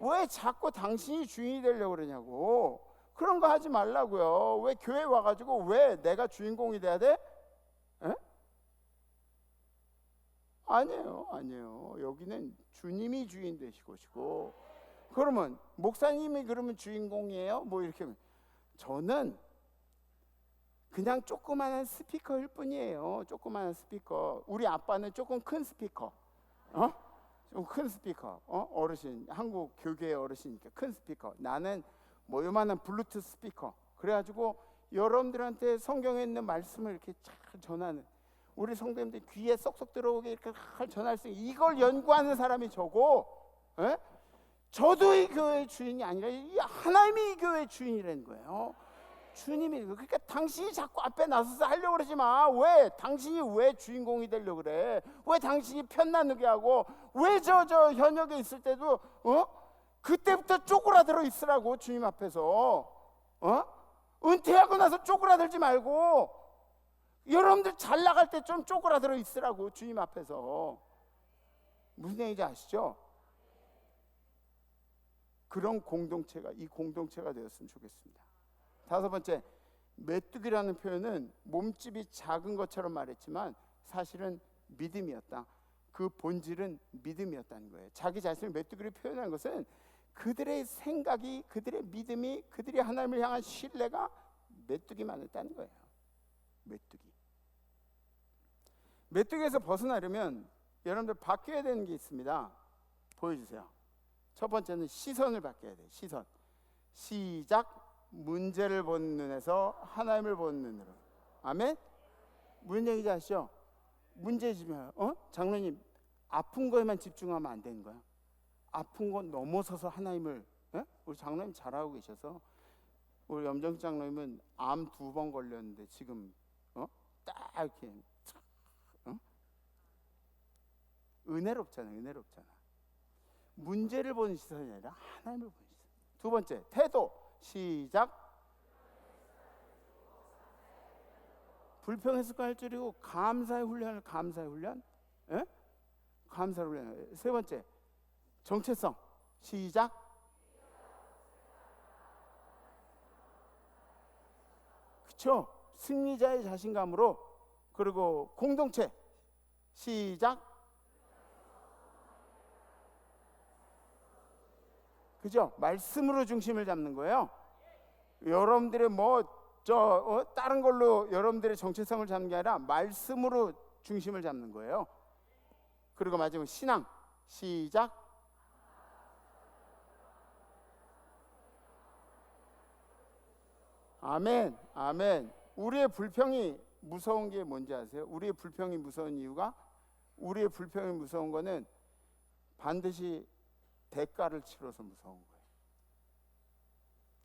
왜 자꾸 당신이 주인이 되려고 그러냐고. 그런 거 하지 말라고요. 왜 교회 와가지고 왜 내가 주인공이 돼야 돼? 아니에요. 여기는 주님이 주인 되실 것이고, 그러면 목사님이 그러면 주인공이에요? 뭐 이렇게. 저는 그냥 조그마한 스피커일 뿐이에요. 조그마한 스피커. 우리 아빠는 조금 큰 스피커. 좀 큰 스피커. 어르신, 한국 교계의 어르신이니까 큰 스피커. 나는 뭐 요만한 블루투스 스피커. 그래가지고 여러분들한테 성경에 있는 말씀을 이렇게 잘 전하는, 우리 성도님들 귀에 쏙쏙 들어오게 이렇게 잘 전할 수 있는, 이걸 연구하는 사람이 저고, 저도 이 교회의 주인이 아니라 이 하나님이 이 교회의 주인이라는 거예요. 주님이. 그러니까 당신이 자꾸 앞에 나서서 하려고 그러지 마. 왜? 당신이 왜 주인공이 되려고 그래? 왜 당신이 편 나누게 하고, 왜 저 현역에 있을 때도 그때부터 쪼그라들어 있으라고, 주님 앞에서. 은퇴하고 나서 쪼그라들지 말고 여러분들 잘 나갈 때 좀 쪼그라들어 있으라고, 주님 앞에서. 무슨 얘기인지 아시죠? 그런 공동체가, 이 공동체가 되었으면 좋겠습니다. 다섯 번째, 메뚜기라는 표현은 몸집이 작은 것처럼 말했지만 사실은 믿음이었다. 그 본질은 믿음이었다는 거예요. 자기 자신을 메뚜기로 표현한 것은 그들의 생각이, 그들의 믿음이, 그들이 하나님을 향한 신뢰가 메뚜기만 했다는 거예요. 메뚜기에서 벗어나려면 여러분들 바뀌어야 되는 게 있습니다. 보여주세요. 첫 번째는 시선을 바뀌어야 돼요. 시선. 시작. 문제를 보는 눈에서 하나님을 보는 눈으로. 아멘? 무슨 얘기인지 아시죠? 문제지만 장로님, 아픈 거에만 집중하면 안 되는 거야. 아픈 거 넘어서서 하나님을. 우리 장로님 잘하고 계셔서, 우리 염정 장로님은 암 2번 걸렸는데 지금 딱 이렇게 은혜롭잖아요. 문제를 보는 시선이 아니라 하나님을 보는 시선. 두 번째, 태도. 시작. 불평의 습관을 줄이고 감사의 훈련. 감사의 훈련. 세 번째, 정체성. 시작. 그렇죠? 승리자의 자신감으로. 그리고 공동체. 시작. 그죠? 말씀으로 중심을 잡는 거예요. 여러분들의 다른 걸로 여러분들의 정체성을 잡는 게 아니라 말씀으로 중심을 잡는 거예요. 그리고 마지막 신앙. 시작. 아멘. 우리의 불평이 무서운 게 뭔지 아세요? 우리의 불평이 무서운 이유가, 우리의 불평이 무서운 거는 반드시 대가를 치러서 무서운 거예요.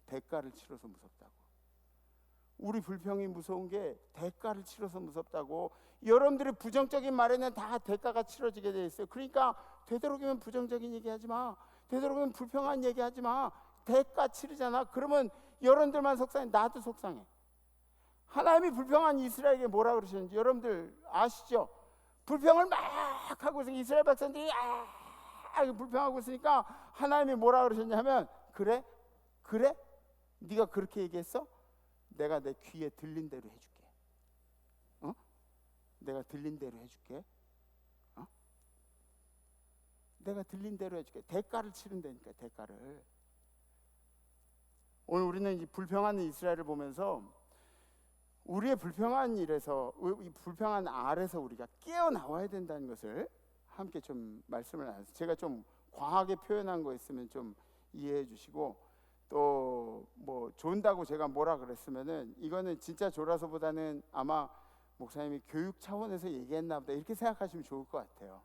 대가를 치러서 무섭다고. 우리 불평이 무서운 게 대가를 치러서 무섭다고. 여러분들의 부정적인 말에는 다 대가가 치러지게 돼 있어요. 그러니까 되도록이면 부정적인 얘기하지 마. 되도록이면 불평한 얘기하지 마. 대가 치르잖아. 그러면 여러분들만 속상해, 나도 속상해. 하나님이 불평한 이스라엘에게 뭐라 그러셨는지 여러분들 아시죠? 불평을 막 하고 있으니까 이스라엘 백성들이 불평하고 있으니까 하나님이 뭐라 그러셨냐 하면, 그래? 네가 그렇게 얘기했어? 내가 내 귀에 들린 대로 해줄게. 내가 들린 대로 해줄게. 내가 들린 대로 해줄게. 대가를 치른다니까, 대가를. 오늘 우리는 이 불평하는 이스라엘을 보면서 우리의 불평한 일에서, 이 불평한 알에서 우리가 깨어나와야 된다는 것을 함께 좀 말씀을 나눠서, 제가 좀 과하게 표현한 거 있으면 좀 이해해 주시고, 또 뭐 존다고 제가 뭐라 그랬으면은 이거는 진짜 졸아서보다는 아마 목사님이 교육 차원에서 얘기했나 보다, 이렇게 생각하시면 좋을 것 같아요.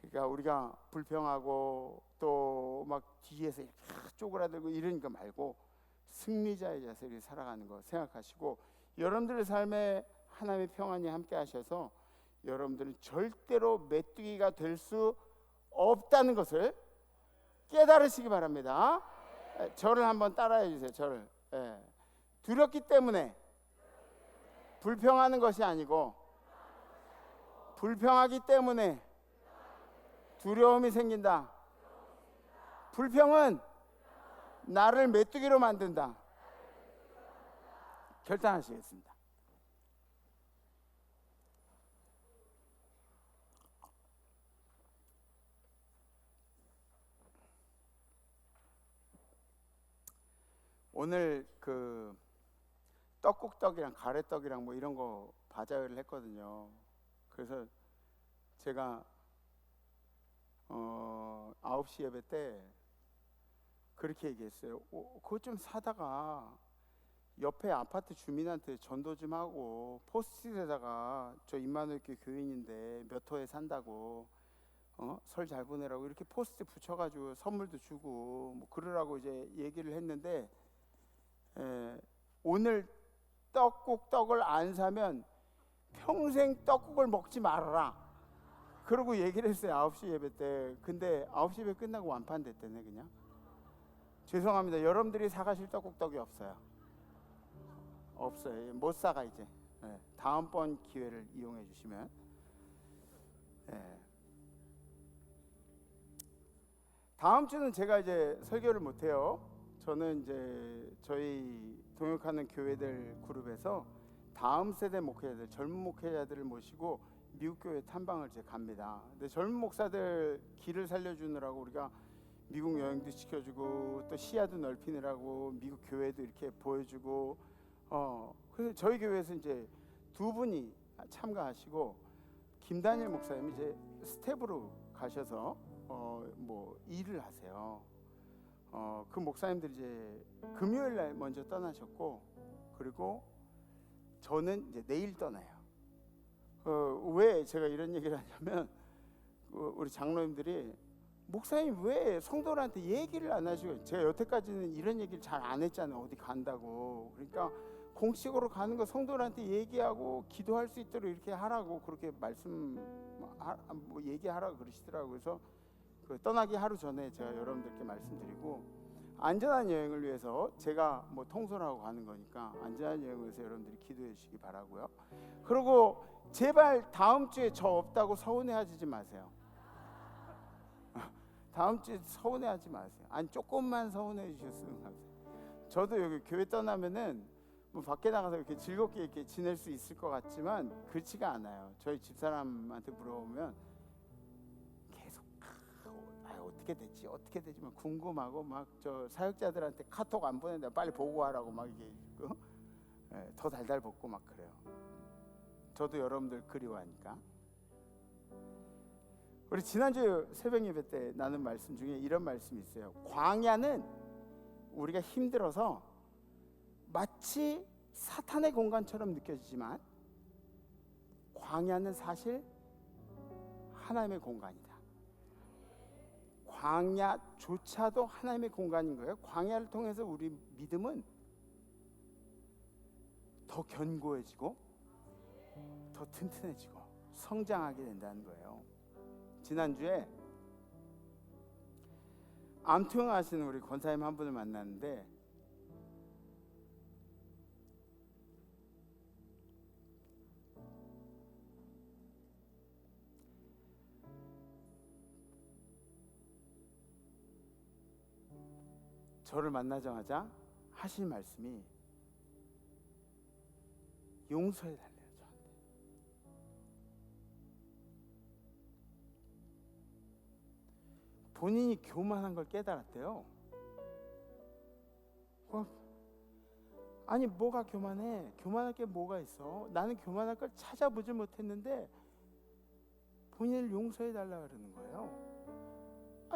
그러니까 우리가 불평하고 또 막 뒤에서 쪼그라들고 이런 거 말고 승리자의 자세를 살아가는 거 생각하시고, 여러분들의 삶에 하나님의 평안이 함께 하셔서 여러분들은 절대로 메뚜기가 될 수 없다는 것을 깨달으시기 바랍니다. 저를 한번 따라해 주세요. 저를. 두렵기 때문에 불평하는 것이 아니고, 불평하기 때문에 두려움이 생긴다. 불평은 나를 메뚜기로 만든다. 결단하시겠습니다. 오늘 떡국떡이랑 가래떡이랑 뭐 이런 거 바자회를 했거든요. 그래서 제가 9시 예배 때 그렇게 얘기했어요. 그거 좀 사다가 옆에 아파트 주민한테 전도 좀 하고, 포스트잇에다가 저 임마누엘교회 교인인데 몇 호에 산다고, 설 잘 보내라고 이렇게 포스트 붙여가지고 선물도 주고 뭐 그러라고 이제 얘기를 했는데, 오늘 떡을 안 사면 평생 떡국을 먹지 말아라, 그러고 얘기를 했어요. 9시 예배 때. 근데 9시 예배 끝나고 완판됐대네. 그냥 죄송합니다. 여러분들이 사가실 떡국떡이 없어요. 못 사가 이제. 다음번 기회를 이용해 주시면. 다음 주는 제가 이제 설교를 못 해요. 저는 이제 저희 동역하는 교회들 그룹에서 다음 세대 목회자들, 젊은 목회자들을 모시고 미국 교회 탐방을 이제 갑니다. 근데 젊은 목사들 길을 살려주느라고 우리가 미국 여행도 시켜주고 또 시야도 넓히느라고 미국 교회도 이렇게 보여주고, 그래서 저희 교회에서 이제 두 분이 참가하시고, 김다니엘 목사님이 이제 스텝으로 가셔서 뭐 일을 하세요. 그 목사님들이 이제 금요일 날 먼저 떠나셨고, 그리고 저는 이제 내일 떠나요. 왜 제가 이런 얘기를 하냐면, 우리 장로님들이 목사님 왜 성도들한테 얘기를 안 하시고, 제가 여태까지는 이런 얘기를 잘 안 했잖아요. 어디 간다고. 그러니까 공식으로 가는 거 성도들한테 얘기하고 기도할 수 있도록 이렇게 하라고 그렇게 뭐 얘기하라고 그러시더라고요. 그래서 그 떠나기 하루 전에 제가 여러분들께 말씀드리고, 안전한 여행을 위해서 제가 뭐 통솔하고 가는 거니까 안전한 여행을 위해서 여러분들이 기도해 주시기 바라고요. 그리고 제발 다음 주에 저 없다고 서운해하지 마세요. 다음 주에 서운해하지 마세요. 아니 조금만 서운해 주셨으면 감사해요. 저도 여기 교회 떠나면은 뭐 밖에 나가서 이렇게 즐겁게 이렇게 지낼 수 있을 것 같지만 그렇지가 않아요. 저희 집사람한테 물어보면 계속 어떻게 되지 막 궁금하고, 막 저 사역자들한테 카톡 안 보낸다 빨리 보고하라고 막 이게 더 달달 볶고 막 그래요. 저도 여러분들 그리워하니까. 우리 지난주 새벽 예배 때 나눈 말씀 중에 이런 말씀이 있어요. 광야는 우리가 힘들어서 마치 사탄의 공간처럼 느껴지지만 광야는 사실 하나님의 공간이다. 광야조차도 하나님의 공간인 거예요. 광야를 통해서 우리 믿음은 더 견고해지고 더 튼튼해지고 성장하게 된다는 거예요. 지난주에 암투영 하시는 우리 권사님 한 분을 만났는데, 저를 만나자마자 하신 말씀이 용서해 달래요. 저한테. 본인이 교만한 걸 깨달았대요. 아니 뭐가 교만해? 교만할 게 뭐가 있어? 나는 교만할 걸 찾아보지 못했는데 본인을 용서해 달라 그러는 거예요.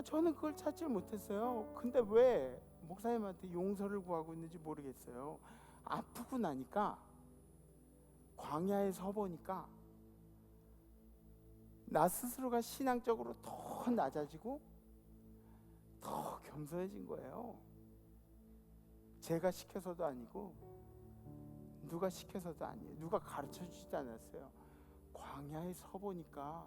저는 그걸 찾지 못했어요. 근데 왜 목사님한테 용서를 구하고 있는지 모르겠어요. 아프고 나니까 광야에 서 보니까 나 스스로가 신앙적으로 더 낮아지고 더 겸손해진 거예요. 제가 시켜서도 아니고 누가 시켜서도 아니에요. 누가 가르쳐 주지도 않았어요. 광야에 서 보니까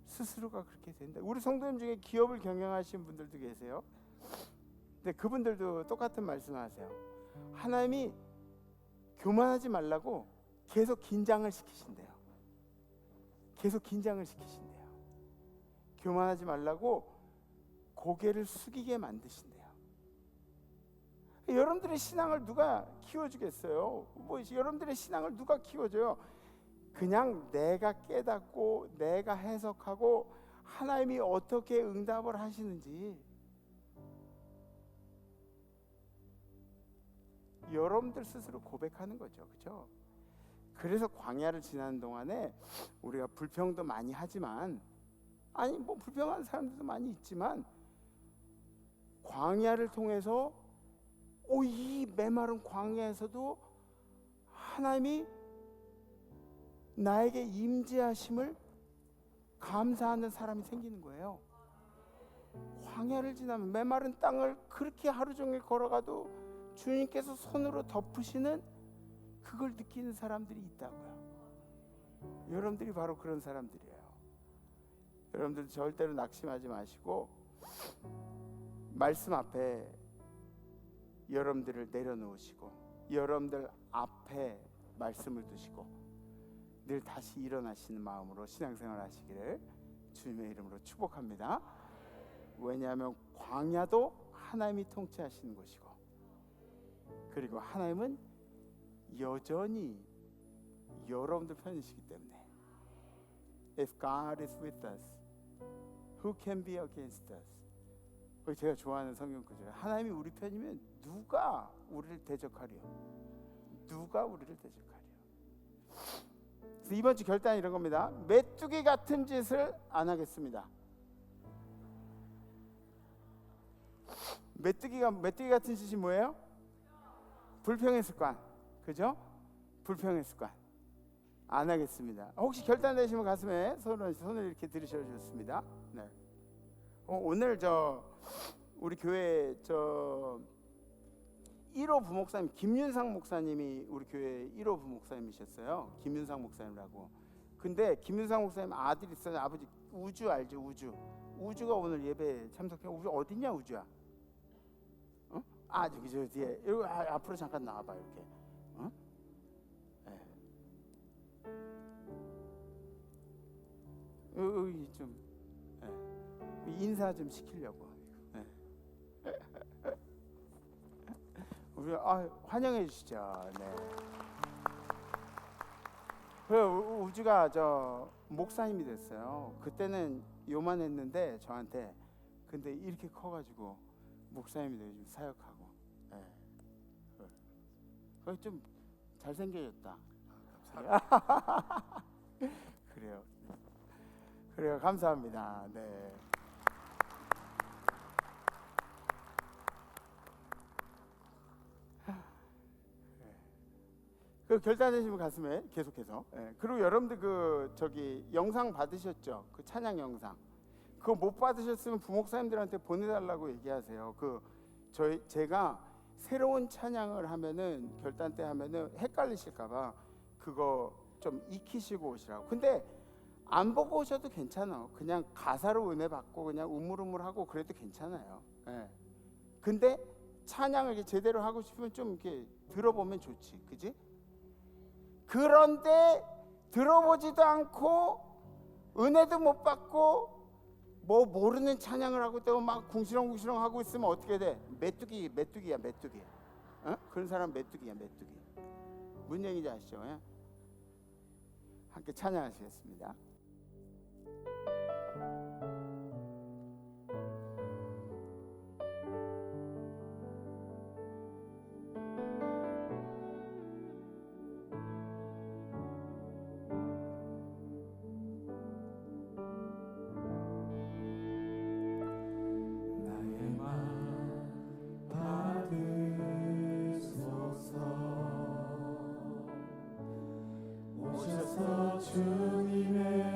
스스로가 그렇게 된다. 우리 성도님 중에 기업을 경영하시는 분들도 계세요. 근데 그분들도 똑같은 말씀하세요. 하나님이 교만하지 말라고 계속 긴장을 시키신대요. 계속 긴장을 시키신대요. 교만하지 말라고 고개를 숙이게 만드신대요. 여러분들의 신앙을 누가 키워주겠어요? 여러분들의 신앙을 누가 키워줘요? 그냥 내가 깨닫고 내가 해석하고 하나님이 어떻게 응답을 하시는지 여러분들 스스로 고백하는 거죠. 그렇죠? 그래서 광야를 지나는 동안에 우리가 불평도 많이 하지만, 아니 뭐 불평하는 사람들도 많이 있지만, 광야를 통해서 이 메마른 광야에서도 하나님이 나에게 임재하심을 감사하는 사람이 생기는 거예요. 광야를 지나면 메마른 땅을 그렇게 하루 종일 걸어가도 주님께서 손으로 덮으시는 그걸 느끼는 사람들이 있다고요. 여러분들이 바로 그런 사람들이에요. 여러분들 절대로 낙심하지 마시고 말씀 앞에 여러분들을 내려놓으시고 여러분들 앞에 말씀을 두시고 늘 다시 일어나시는 마음으로 신앙생활 하시기를 주님의 이름으로 축복합니다. 왜냐하면 광야도 하나님이 통치하시는 곳이고, 그리고 하나님은 여전히 여러분들 편이시기 때문에 If God is with us, who can be against us? 제가 좋아하는 성경 구절이에요. 하나님이 우리 편이면 누가 우리를 대적하리요? 누가 우리를 대적하리요? 그래서 이번 주 결단이 이런 겁니다. 메뚜기 같은 짓을 안 하겠습니다. 메뚜기 같은 짓이 뭐예요? 불평의 습관, 그죠? 불평의 습관 안 하겠습니다. 혹시 결단되시면 가슴에 손을 이렇게 들으셔 주셨습니다. 네. 오늘 우리 교회 1호 부목사님 김윤상 목사님이 우리 교회 1호 부목사님이셨어요. 김윤상 목사님이라고. 근데 김윤상 목사님 아들이 있어요. 아버지 우주 알죠? 우주가 오늘 예배 참석해. 우주 어디냐 우주야? 저기 저 뒤에 여기 앞으로 잠깐 나와봐 이렇게. 여기 좀 인사 좀 시키려고. 우리 환영해 주시죠. 네. 우주가 목사님이 됐어요. 그때는 요만했는데 저한테, 근데 이렇게 커가지고 목사님이 되고 지금 사역하고. 좀 잘생겨졌다. 그래요. 감사합니다. 네. 그 결단되시면 가슴에 계속해서. 그리고 여러분들 영상 받으셨죠? 그 찬양 영상. 그거 못 받으셨으면 부목사님들한테 보내달라고 얘기하세요. 제가 새로운 찬양을 하면은 결단 때 하면은 헷갈리실까봐 그거 좀 익히시고 오시라고. 근데 안 보고 오셔도 괜찮아. 그냥 가사로 은혜 받고 그냥 우물우물하고 그래도 괜찮아요. 근데 찬양을 이렇게 제대로 하고 싶으면 좀 이렇게 들어보면 좋지, 그지? 그런데 들어보지도 않고 은혜도 못 받고 뭐 모르는 찬양을 하고 또 막 궁시렁궁시렁 하고 있으면 어떻게 돼? 메뚜기야. 그런 사람 메뚜기야. 무슨 얘기인지 아시죠? 함께 찬양하시겠습니다. 주님의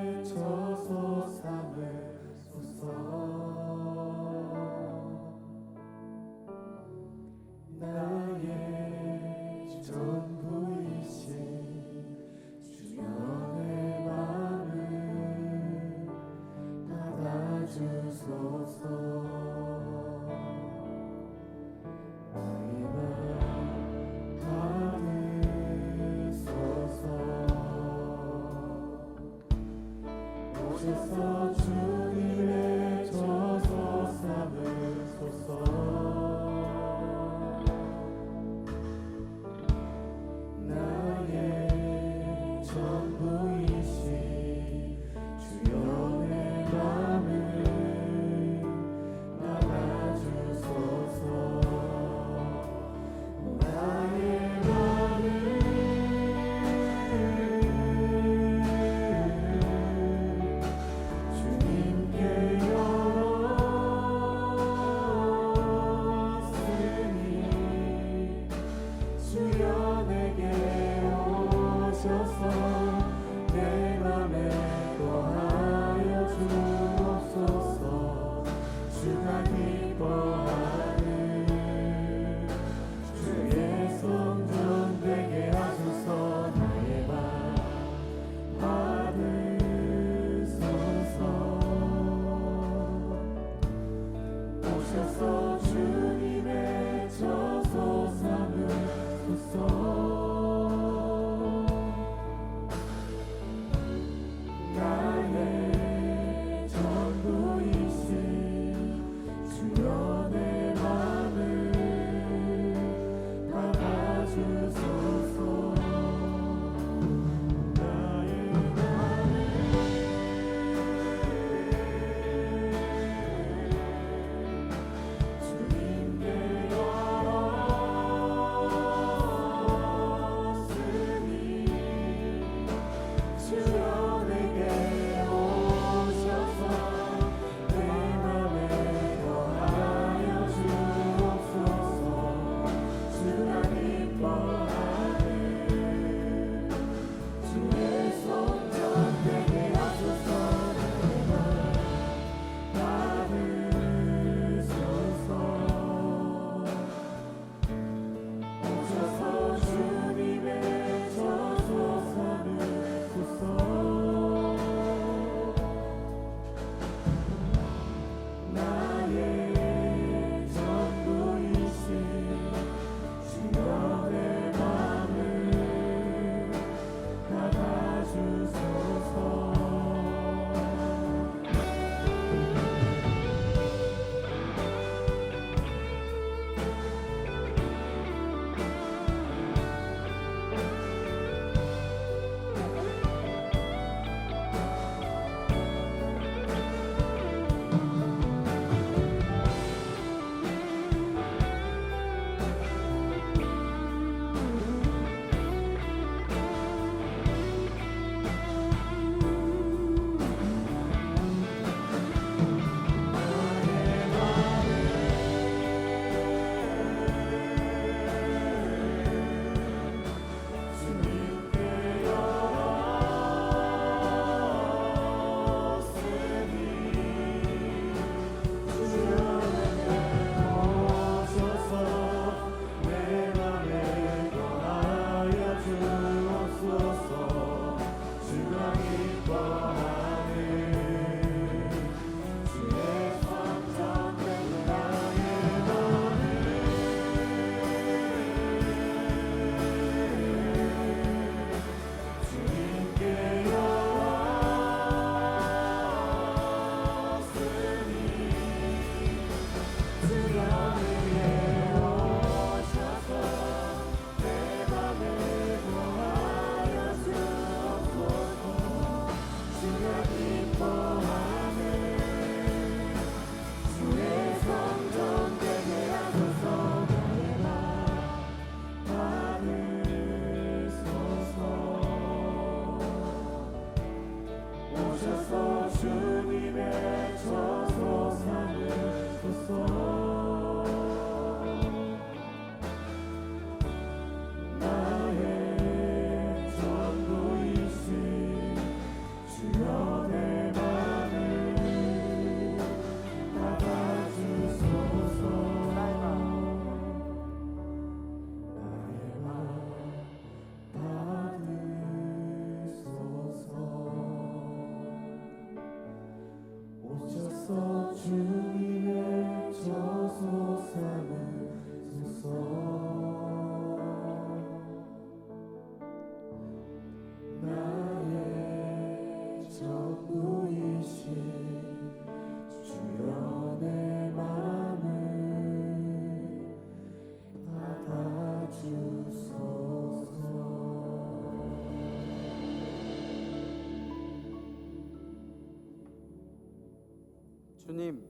주님,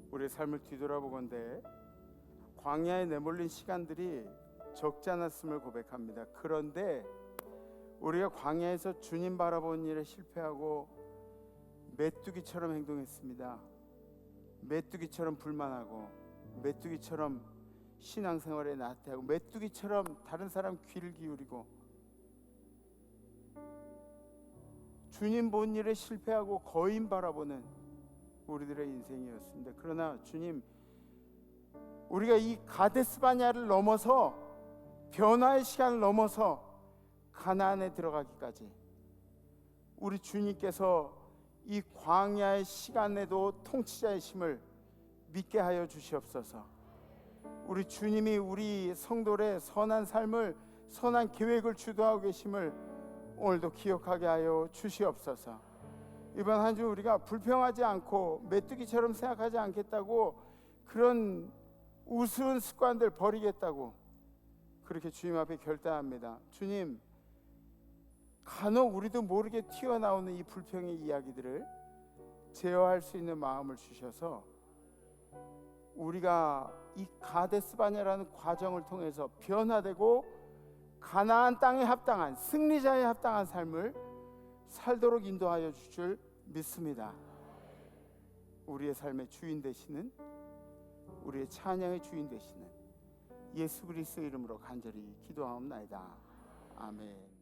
우리의 삶을 뒤돌아보건대 광야에 내몰린 시간들이 적지 않았음을 고백합니다. 그런데 우리가 광야에서 주님 바라보는 일에 실패하고 메뚜기처럼 행동했습니다. 메뚜기처럼 불만하고 메뚜기처럼 신앙생활에 나태하고 메뚜기처럼 다른 사람 귀를 기울이고 주님 본 일에 실패하고 거인 바라보는 우리들의 인생이었습니다. 그러나 주님, 우리가 이 가데스 바냐를 넘어서 변화의 시간을 넘어서 가나안에 들어가기까지 우리 주님께서 이 광야의 시간에도 통치자이심을 믿게 하여 주시옵소서. 우리 주님이 우리 성도의 선한 삶을, 선한 계획을 주도하고 계심을 오늘도 기억하게 하여 주시옵소서. 이번 한 주 우리가 불평하지 않고 메뚜기처럼 생각하지 않겠다고, 그런 우스운 습관들 버리겠다고 그렇게 주님 앞에 결단합니다. 주님, 간혹 우리도 모르게 튀어나오는 이 불평의 이야기들을 제어할 수 있는 마음을 주셔서 우리가 이 가데스 바냐라는 과정을 통해서 변화되고 가나안 땅에 합당한, 승리자에 합당한 삶을 살도록 인도하여 주실 줄 믿습니다. 우리의 삶의 주인 되시는, 우리의 찬양의 주인 되시는 예수 그리스도 이름으로 간절히 기도하옵나이다. 아멘.